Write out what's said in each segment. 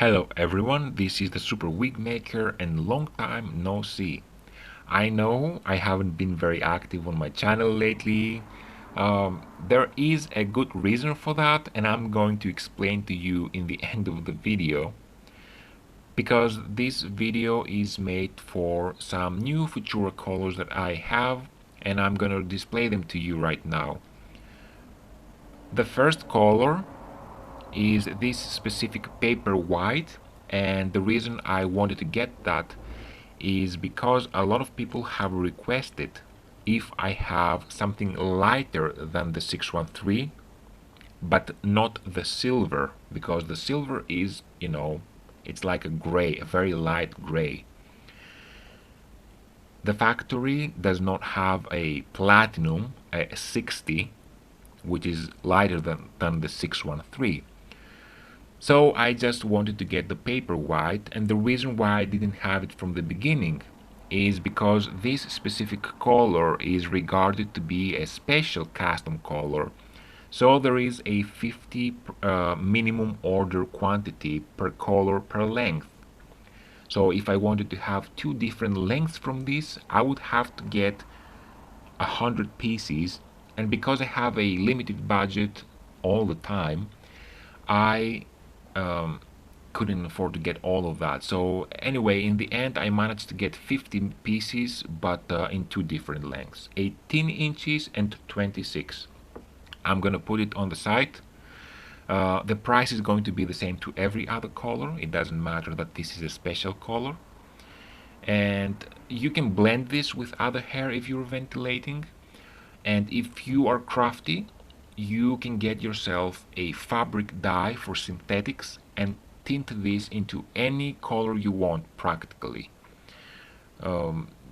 Hello everyone, this is the Super Wig Maker and long time no see. I know I haven't been very active on my channel lately. There is a good reason for that and I'm going to explain to you in the end of the video because this video is made for some new Futura colors that I have and I'm gonna display them to you right now. The first color is this specific paper white, and the reason I wanted to get that is because a lot of people have requested if I have something lighter than the 613 but not the silver, because the silver is, it's like a gray, a very light gray. The factory does not have a platinum, a 60, which is lighter than the 613. So I just wanted to get the paper white, and the reason why I didn't have it from the beginning is because this specific color is regarded to be a special custom color. So there is a 50 minimum order quantity per color per length. So if I wanted to have two different lengths from this, I would have to get 100 pieces, and because I have a limited budget all the time, I um, couldn't afford to get all of that. So anyway, in the end, I managed to get 15 pieces, but in two different lengths, 18 inches and 26. I'm gonna put it on the site. The price is going to be the same to every other color. It doesn't matter that this is a special color. And you can blend this with other hair if you're ventilating. And if you are crafty, you can get yourself a fabric dye for synthetics and tint this into any color you want practically.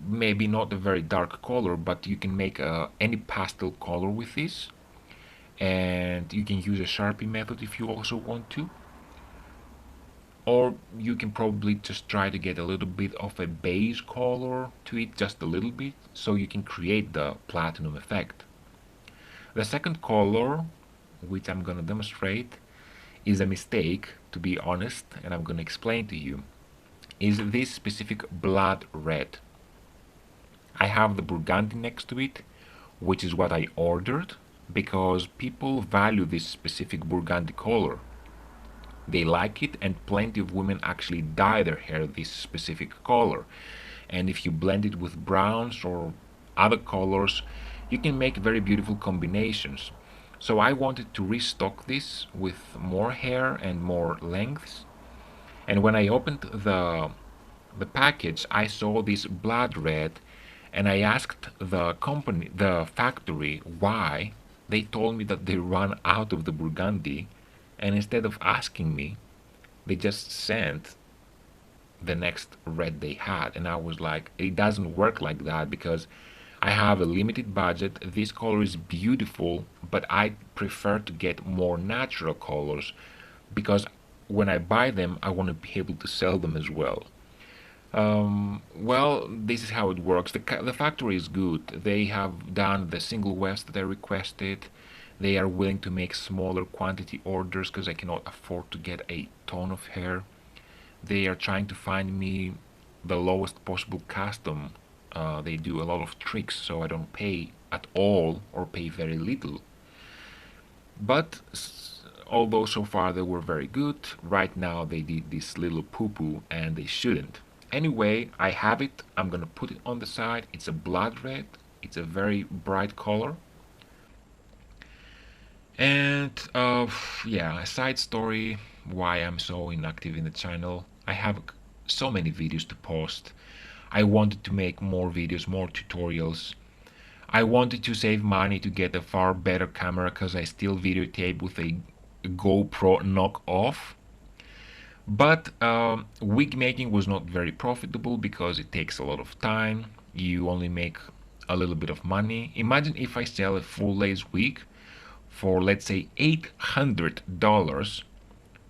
Maybe not a very dark color, but you can make any pastel color with this. And you can use a Sharpie method if you also want to. Or you can probably just try to get a little bit of a beige color to it, just a little bit, so you can create the platinum effect. The second color, which I'm going to demonstrate, is a mistake, to be honest, and I'm going to explain to you, is this specific blood red. I have the burgundy next to it, which is what I ordered, because people value this specific burgundy color. They like it, and plenty of women actually dye their hair this specific color. And if you blend it with browns or other colors, you can make very beautiful combinations. So I wanted to restock this with more hair and more lengths. And when I opened the package, I saw this blood red, and I asked the company, the factory, why. They told me that they ran out of the burgundy, and instead of asking me, they just sent the next red they had. And I was like, it doesn't work like that because I have a limited budget. This color is beautiful, but I prefer to get more natural colors because when I buy them, I want to be able to sell them as well. Well, this is how it works. The factory is good. They have done the single wefts that I requested. They are willing to make smaller quantity orders because I cannot afford to get a ton of hair. They are trying to find me the lowest possible custom. They do a lot of tricks so I don't pay at all or pay very little. But although so far they were very good, right now they did this little poo-poo and they shouldn't. Anyway, I have it. I'm gonna put it on the side. It's a blood red. It's a very bright color. And yeah, a side story why I'm so inactive in the channel. I have so many videos to post. I wanted to make more videos, more tutorials. I wanted to save money to get a far better camera because I still videotape with a GoPro knockoff. But wig making was not very profitable because it takes a lot of time. You only make a little bit of money. Imagine if I sell a full lace wig for, let's say, $800.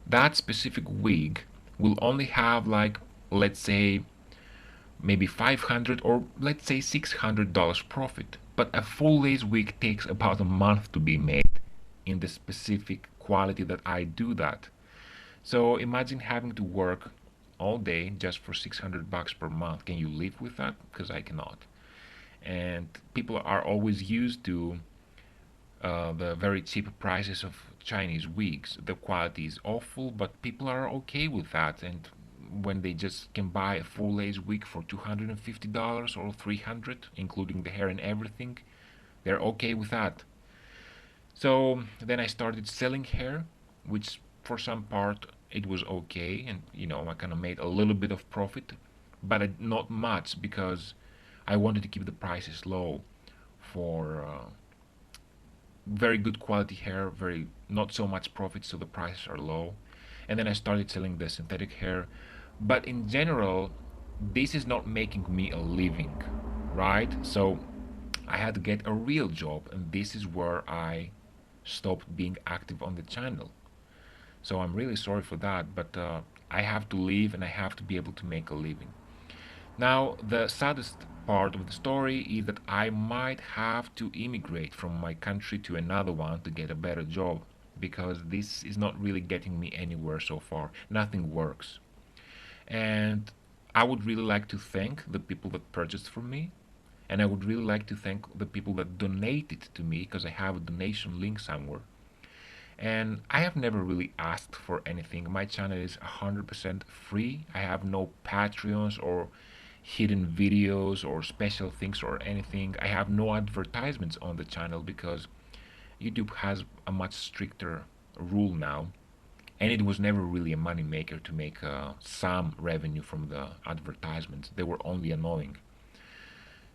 That specific wig will only have, like, let's say, maybe 500 or let's say $600 profit. But a full lace wig takes about a month to be made in the specific quality that I do that. So imagine having to work all day just for 600 bucks per month. Can you live with that? Because I cannot. And people are always used to the very cheap prices of Chinese wigs. The quality is awful, but people are okay with that. And when they just can buy a full lace wig for $250 or 300, including the hair and everything, they're okay with that. So then I started selling hair, which for some part it was okay, and I kind of made a little bit of profit, but not much because I wanted to keep the prices low for very good quality hair, very not so much profit, so the prices are low. And then I started selling the synthetic hair, but in general, this is not making me a living, right? So I had to get a real job, and this is where I stopped being active on the channel. So I'm really sorry for that, but I have to leave and I have to be able to make a living. Now, the saddest part of the story is that I might have to immigrate from my country to another one to get a better job because this is not really getting me anywhere so far. Nothing works. And I would really like to thank the people that purchased from me. And I would really like to thank the people that donated to me because I have a donation link somewhere. And I have never really asked for anything. My channel is 100% free. I have no Patreons or hidden videos or special things or anything. I have no advertisements on the channel because YouTube has a much stricter rule now. And it was never really a money maker to make some revenue from the advertisements. They were only annoying.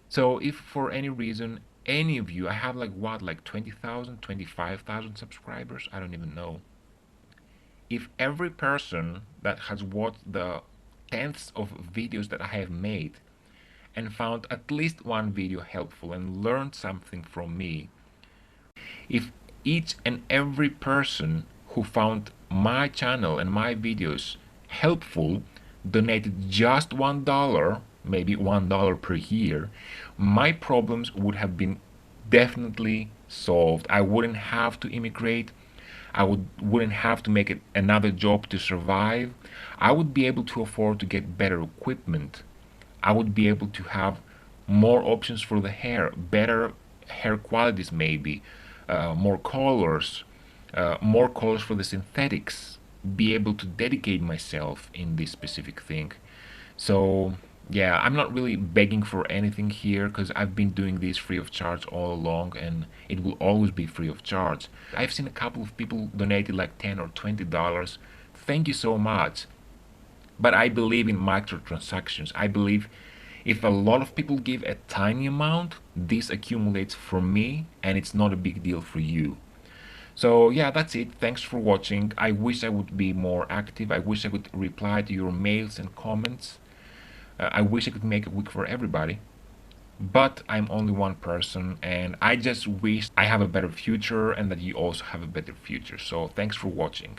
So if for any reason any of you, I have like what, like 20,000, 25,000 subscribers, I don't even know. If every person that has watched the tenths of videos that I have made and found at least one video helpful and learned something from me, if each and every person who found my channel and my videos helpful donated just $1, maybe $1 per year, my problems would have been definitely solved. I wouldn't have to immigrate. Wouldn't have to make it another job to survive. I would be able to afford to get better equipment. I would be able to have more options for the hair, better hair qualities maybe, more colors for the synthetics, be able to dedicate myself in this specific thing. So yeah, I'm not really begging for anything here because I've been doing this free of charge all along and it will always be free of charge. I've seen a couple of people donated like $10 or $20. Thank you so much. But I believe in microtransactions. I believe if a lot of people give a tiny amount, this accumulates for me and it's not a big deal for you. So yeah, that's it. Thanks for watching. I wish I would be more active. I wish I could reply to your mails and comments. I wish I could make a week for everybody. But I'm only one person and I just wish I have a better future and that you also have a better future. So thanks for watching.